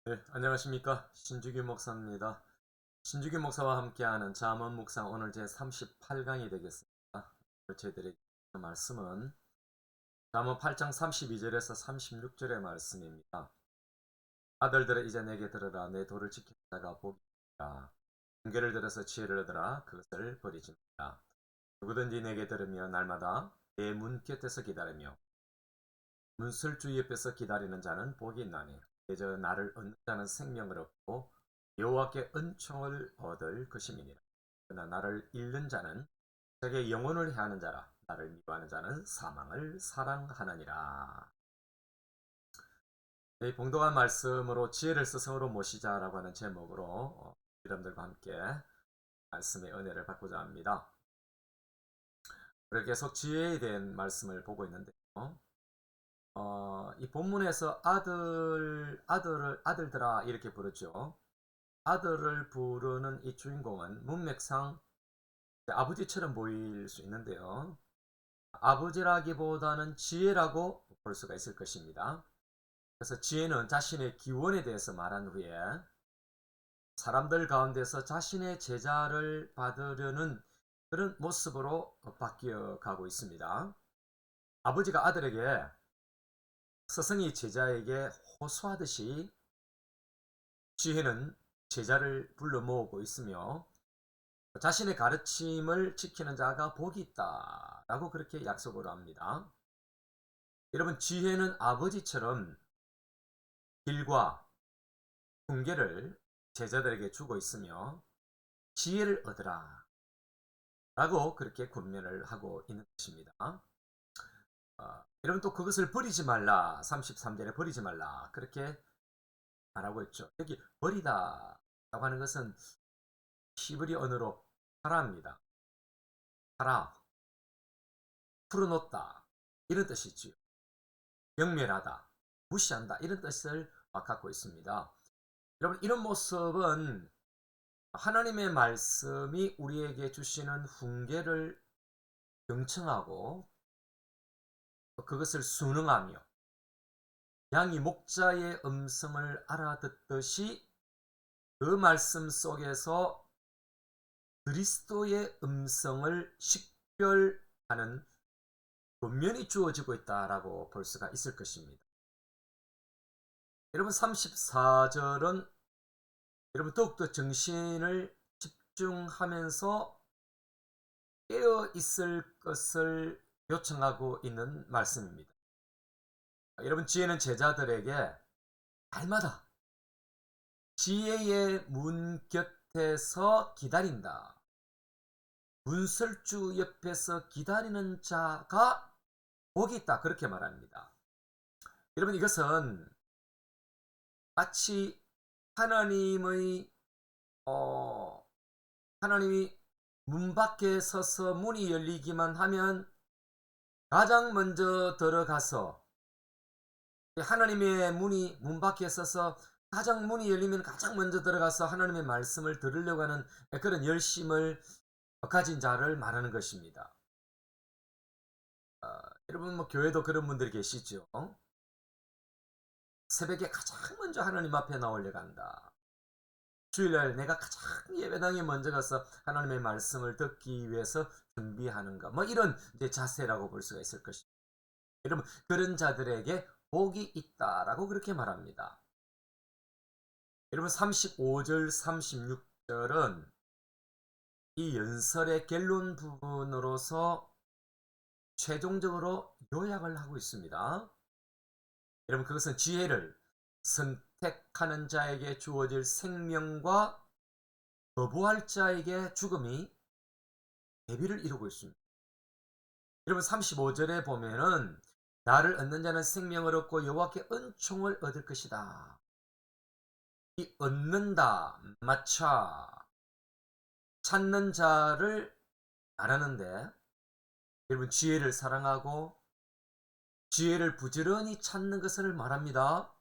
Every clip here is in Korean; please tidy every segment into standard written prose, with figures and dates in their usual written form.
네, 안녕하십니까. 신주기 목사입니다. 신주기 목사와 함께하는 잠언 묵상 오늘 제 38강이 되겠습니다. 오늘 저희들의 말씀은 잠언 8장 32절에서 36절의 말씀입니다. 아들들아 이제 내게 들으라. 내 도를 지키는 자가 복이 있다. 훈계를 들어서 지혜를 얻으라. 그것을 버리지 말라. 누구든지 내게 들으며 날마다 내 문 곁에서 기다리며 문설주 옆에서 기다리는 자는 복이 있나니 그저 나를 얻는 자는 생명을 얻고 여호와께 은총을 얻을 것임이니라. 그러나 나를 잃는 자는 자기의 영혼을 해하는 자라. 나를 미워하는 자는 사망을 사랑하느니라. 이 봉독한 말씀으로 지혜를 스승으로 모시자라고 하는 제목으로 여러분들과 함께 말씀의 은혜를 받고자 합니다. 그렇게 계속 지혜에 대한 말씀을 보고 있는데요. 이 본문에서 아들들아 이렇게 부르죠. 아들을 부르는 이 주인공은 문맥상 아버지처럼 보일 수 있는데요. 아버지라기보다는 지혜라고 볼 수가 있을 것입니다. 그래서 지혜는 자신의 기원에 대해서 말한 후에 사람들 가운데서 자신의 제자를 받으려는 그런 모습으로 바뀌어 가고 있습니다. 아버지가 아들에게 스승이 제자에게 호소하듯이 지혜는 제자를 불러 모으고 있으며 자신의 가르침을 지키는 자가 복이 있다 라고 그렇게 약속을 합니다. 여러분, 지혜는 아버지처럼 길과 훈계를 제자들에게 주고 있으며 지혜를 얻으라 라고 그렇게 권면을 하고 있는 것입니다. 여러분, 또 그것을 버리지 말라. 33절에 버리지 말라 그렇게 말하고 있죠. 여기 버리다 라고 하는 것은 히브리 언어로 파라입니다. 파라, 풀어놓다 이런 뜻이지요. 경멸하다, 무시한다 이런 뜻을 갖고 있습니다. 여러분, 이런 모습은 하나님의 말씀이 우리에게 주시는 훈계를 경청하고 그것을 순응하며 양이 목자의 음성을 알아듣듯이 그 말씀 속에서 그리스도의 음성을 식별하는 권면이 주어지고 있다라고 볼 수가 있을 것입니다. 여러분, 34절은 여러분 더욱더 정신을 집중하면서 깨어 있을 것을 요청하고 있는 말씀입니다. 여러분, 지혜는 제자들에게 날마다 지혜의 문 곁에서 기다린다. 문설주 옆에서 기다리는 자가 복이 있다. 그렇게 말합니다. 여러분, 이것은 마치 하나님의 하나님이 문 밖에 서서 문이 열리기만 하면 가장 먼저 들어가서 하나님의 문 밖에 서서 가장 문이 열리면 가장 먼저 들어가서 하나님의 말씀을 들으려고 하는 그런 열심을 가진 자를 말하는 것입니다. 여러분, 뭐 교회도 그런 분들이 계시죠. 새벽에 가장 먼저 하나님 앞에 나오려고 한다. 주일날 내가 가장 예배당에 먼저 가서 하나님의 말씀을 듣기 위해서 준비하는가. 뭐 이런 이제 자세라고 볼 수가 있을 것입니다. 여러분, 그런 자들에게 복이 있다라고 그렇게 말합니다. 여러분, 35절, 36절은 이 연설의 결론 부분으로서 최종적으로 요약을 하고 있습니다. 여러분, 그것은 지혜를 선택하는 자에게 주어질 생명과 거부할 자에게 죽음이 대비를 이루고 있습니다. 여러분, 35절에 보면은 나를 얻는 자는 생명을 얻고 여호와께 은총을 얻을 것이다. 이 얻는다, 마차, 찾는 자를 말하는데, 여러분, 지혜를 사랑하고 지혜를 부지런히 찾는 것을 말합니다.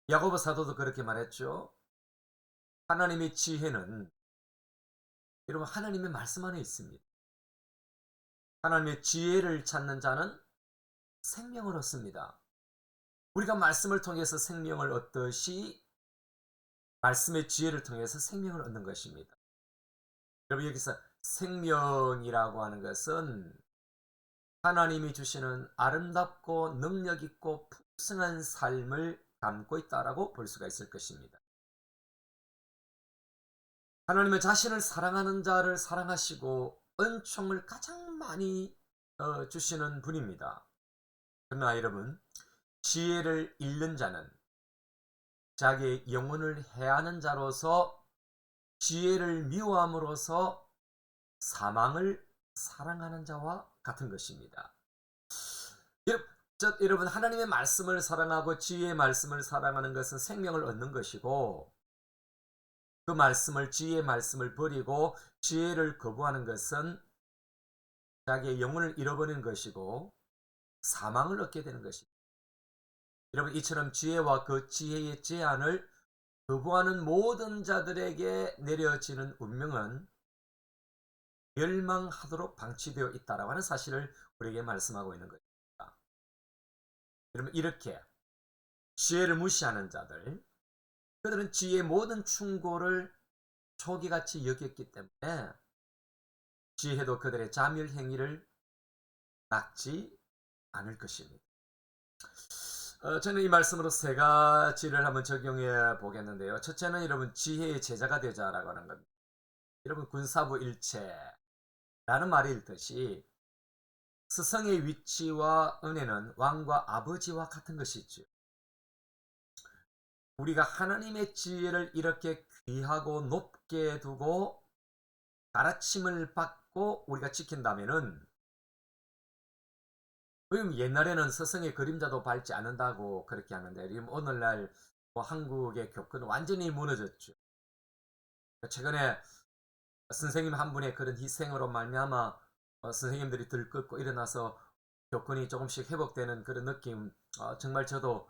야고보 사도도 그렇게 말했죠. 하나님의 지혜는 여러분 하나님의 말씀 안에 있습니다. 하나님의 지혜를 찾는 자는 생명을 얻습니다. 우리가 말씀을 통해서 생명을 얻듯이 말씀의 지혜를 통해서 생명을 얻는 것입니다. 여러분 여기서 생명이라고 하는 것은 하나님이 주시는 아름답고 능력 있고 풍성한 삶을 담고 있다라고 볼 수가 있을 것입니다. 하나님은 자신을 사랑하는 자를 사랑하시고 은총을 가장 많이 주시는 분입니다. 그러나 여러분, 지혜를 잃는 자는 자기의 영혼을 해하는 자로서 지혜를 미워함으로써 사망을 사랑하는 자와 같은 것입니다. 여러분, 하나님의 말씀을 사랑하고 지혜의 말씀을 사랑하는 것은 생명을 얻는 것이고, 그 말씀을, 지혜의 말씀을 버리고 지혜를 거부하는 것은 자기의 영혼을 잃어버리는 것이고 사망을 얻게 되는 것입니다. 여러분, 이처럼 지혜와 그 지혜의 제한을 거부하는 모든 자들에게 내려지는 운명은 멸망하도록 방치되어 있다라고 하는 사실을 우리에게 말씀하고 있는 것입니다. 여러분, 이렇게 지혜를 무시하는 자들, 그들은 지혜의 모든 충고를 초기같이 여겼기 때문에 지혜도 그들의 자멸 행위를 막지 않을 것입니다. 저는 이 말씀으로 세 가지를 한번 적용해 보겠는데요. 첫째는 여러분 지혜의 제자가 되자라고 하는 겁니다. 여러분 군사부 일체라는 말이 있듯이 스승의 위치와 은혜는 왕과 아버지와 같은 것이죠. 우리가 하나님의 지혜를 이렇게 귀하고 높게 두고 가르침을 받고 우리가 지킨다면은, 옛날에는 스승의 그림자도 밟지 않는다고 그렇게 하는데 지금 오늘날 한국의 교권은 완전히 무너졌죠. 최근에 선생님 한 분의 그런 희생으로 말미암아 선생님들이 들끓고 일어나서 교권이 조금씩 회복되는 그런 느낌, 정말 저도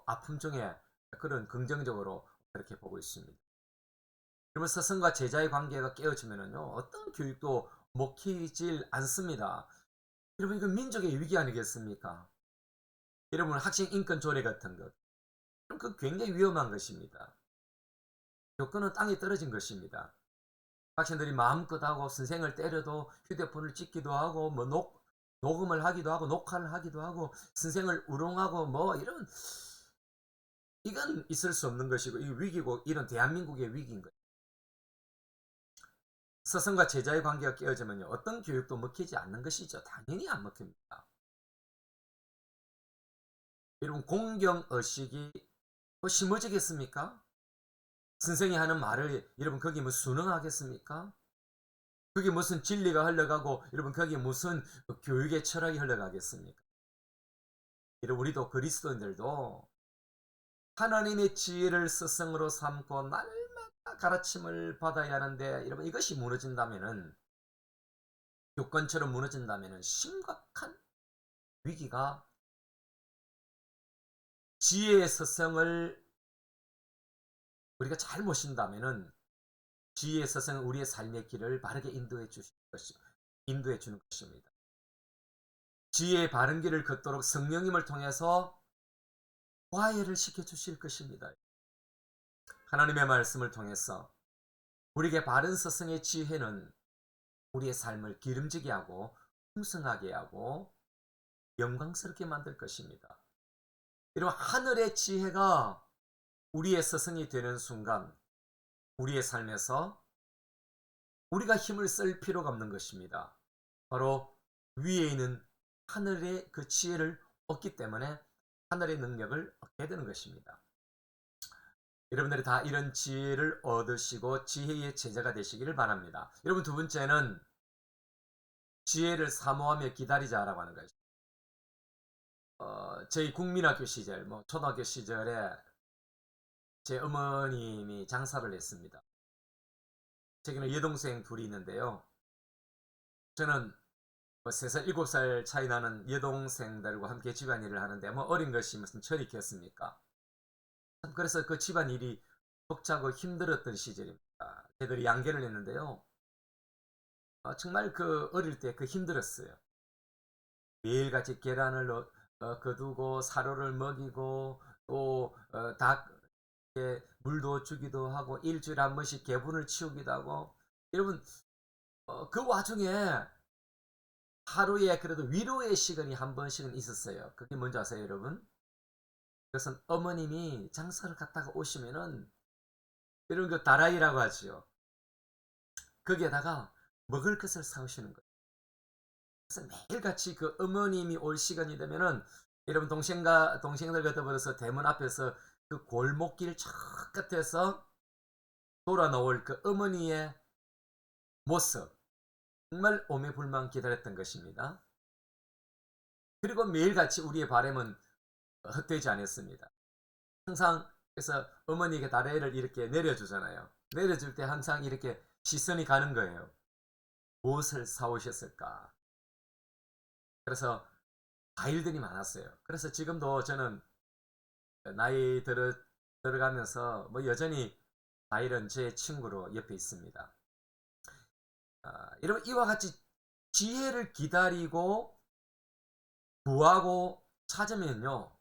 아픔 중에 그런 긍정적으로 그렇게 보고 있습니다. 그러면 스승과 제자의 관계가 깨어지면은요, 어떤 교육도 먹히질 않습니다. 여러분, 이건 민족의 위기 아니겠습니까? 여러분, 학생 인권 조례 같은 것, 그 굉장히 위험한 것입니다. 교권은 땅에 떨어진 것입니다. 학생들이 마음껏 하고 선생을 때려도 휴대폰을 찍기도 하고 뭐 녹음을 하기도 하고 녹화를 하기도 하고 선생을 우롱하고 뭐 이런, 이건 있을 수 없는 것이고 이 위기고 이런 대한민국의 위기인 거예요. 스승과 제자의 관계가 깨어지면요, 어떤 교육도 먹히지 않는 것이죠. 당연히 안 먹힙니다. 여러분, 공경의식이 심어지겠습니까? 선생이 하는 말을 여러분 거기 뭐 순응하겠습니까? 그게 무슨 진리가 흘러가고 여러분 거기에 무슨 교육의 철학이 흘러가겠습니까? 여러분, 우리도 그리스도인들도 하나님의 지혜를 스승으로 삼고 날마다 가르침을 받아야 하는데, 여러분 이것이 무너진다면은, 교권처럼 무너진다면은 심각한 위기가, 지혜의 스승을 우리가 잘 모신다면은 지혜의 스승은 우리의 삶의 길을 바르게 인도해 주는 것입니다. 지혜의 바른 길을 걷도록 성령님을 통해서 화해를 시켜 주실 것입니다. 하나님의 말씀을 통해서 우리에게 바른 스승의 지혜는 우리의 삶을 기름지게 하고 풍성하게 하고 영광스럽게 만들 것입니다. 여러분, 하늘의 지혜가 우리의 스승이 되는 순간 우리의 삶에서 우리가 힘을 쓸 필요가 없는 것입니다. 바로 위에 있는 하늘의 그 지혜를 얻기 때문에 하늘의 능력을 얻게 되는 것입니다. 여러분들이 다 이런 지혜를 얻으시고 지혜의 제자가 되시기를 바랍니다. 여러분, 두 번째는 지혜를 사모하며 기다리자라고 하는 것입니다. 저희 국민학교 시절, 초등학교 시절에 제 어머님이 장사를 했습니다. 제게는 여동생 둘이 있는데요. 저는 3살, 7살 차이 나는 여동생들과 함께 집안일을 하는데 어린 것이 무슨 철이 겠습니까? 그래서 그 집안일이 벅차고 힘들었던 시절입니다. 걔들이 양계를 했는데요. 정말 그 어릴 때 그 힘들었어요. 매일같이 계란을 거두고 사료를 먹이고 또 닭에 물도 주기도 하고 일주일에 한 번씩 개분을 치우기도 하고. 여러분 그 와중에 하루에 그래도 위로의 시간이 한 번씩은 있었어요. 그게 뭔지 아세요, 여러분? 그것은 어머님이 장사를 갔다가 오시면은 이런 거 다라이라고 하지요. 거기에다가 먹을 것을 사오시는 거예요. 그래서 매일같이 그 어머님이 올 시간이 되면은 여러분 동생들 같아 버려서 대문 앞에서 그 골목길 저 끝에서 돌아 나올 그 어머니의 모습, 정말 오매불망 기다렸던 것입니다. 그리고 매일같이 우리의 바람은 헛되지 않았습니다. 항상 그래서 어머니가 다래를 이렇게 내려주잖아요. 내려줄 때 항상 이렇게 시선이 가는 거예요. 무엇을 사오셨을까? 그래서 과일들이 많았어요. 그래서 지금도 저는 나이 들어가면서 뭐 여전히 과일은 제 친구로 옆에 있습니다. 여러분 이와 같이 지혜를 기다리고 구하고 찾으면요,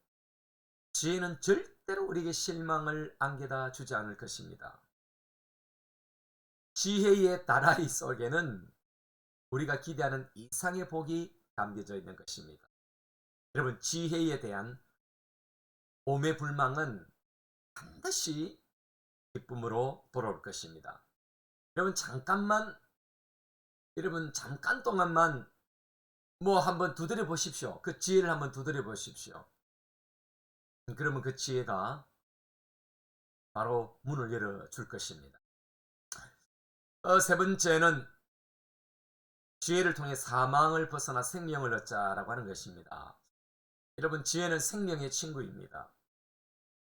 지혜는 절대로 우리에게 실망을 안겨다 주지 않을 것입니다. 지혜의 다라이 속에는 우리가 기대하는 이상의 복이 담겨져 있는 것입니다. 여러분 지혜에 대한 오매불망은 반드시 기쁨으로 돌아올 것입니다. 여러분 잠깐 동안만 뭐 한번 두드려 보십시오. 그 지혜를 한번 두드려 보십시오. 그러면 그 지혜가 바로 문을 열어줄 것입니다. 세 번째는 지혜를 통해 사망을 벗어나 생명을 얻자라고 하는 것입니다. 여러분 지혜는 생명의 친구입니다.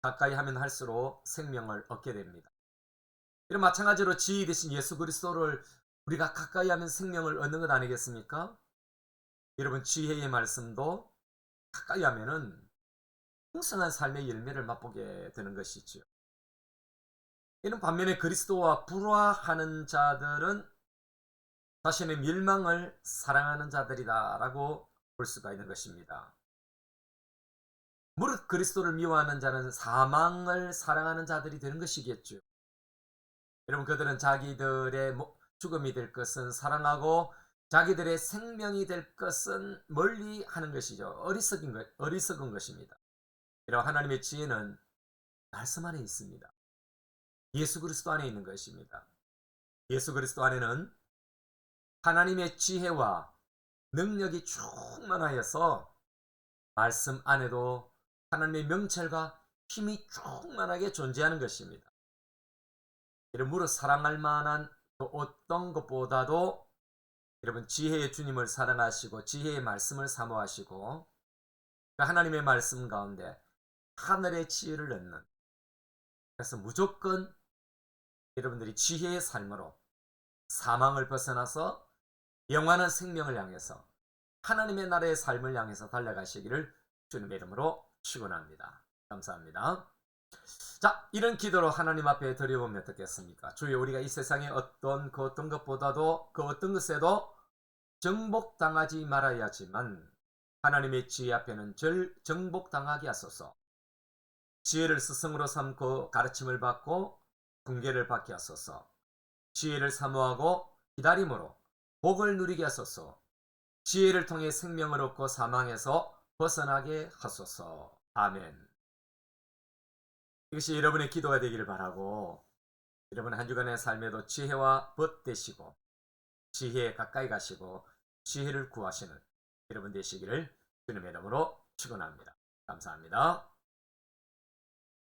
가까이 하면 할수록 생명을 얻게 됩니다. 이런 마찬가지로 지혜 되신 예수 그리스도를 우리가 가까이 하면 생명을 얻는 것 아니겠습니까? 여러분 지혜의 말씀도 가까이 하면은 풍성한 삶의 열매를 맛보게 되는 것이죠. 이는 반면에 그리스도와 불화하는 자들은 자신의 멸망을 사랑하는 자들이다 라고 볼 수가 있는 것입니다. 무릇 그리스도를 미워하는 자는 사망을 사랑하는 자들이 되는 것이겠죠. 여러분 그들은 자기들의 죽음이 될 것은 사랑하고 자기들의 생명이 될 것은 멀리 하는 것이죠. 어리석은 것입니다. 이런 하나님의 지혜는 말씀 안에 있습니다. 예수 그리스도 안에 있는 것입니다. 예수 그리스도 안에는 하나님의 지혜와 능력이 충만하여서 말씀 안에도 하나님의 명철과 힘이 충만하게 존재하는 것입니다. 여러분 사랑할 만한 그 어떤 것보다도 여러분 지혜의 주님을 사랑하시고 지혜의 말씀을 사모하시고 그 하나님의 말씀 가운데 하늘의 지혜를 얻는, 그래서 무조건 여러분들이 지혜의 삶으로 사망을 벗어나서 영원한 생명을 향해서 하나님의 나라의 삶을 향해서 달려가시기를 주님의 이름으로 축원합니다. 감사합니다. 자, 이런 기도로 하나님 앞에 드려보면 어떻겠습니까? 주여, 우리가 이 세상의 어떤 것보다도 그 어떤 것에도 정복당하지 말아야 하지만 하나님의 지혜 앞에는 정복당하게 하소서. 지혜를 스승으로 삼고 가르침을 받고 훈계를 받게 하소서. 지혜를 사모하고 기다림으로 복을 누리게 하소서. 지혜를 통해 생명을 얻고 사망에서 벗어나게 하소서. 아멘. 이것이 여러분의 기도가 되기를 바라고, 여러분 한 주간의 삶에도 지혜와 벗 되시고 지혜에 가까이 가시고 지혜를 구하시는 여러분 되시기를 주님의 이름으로 축원합니다. 감사합니다.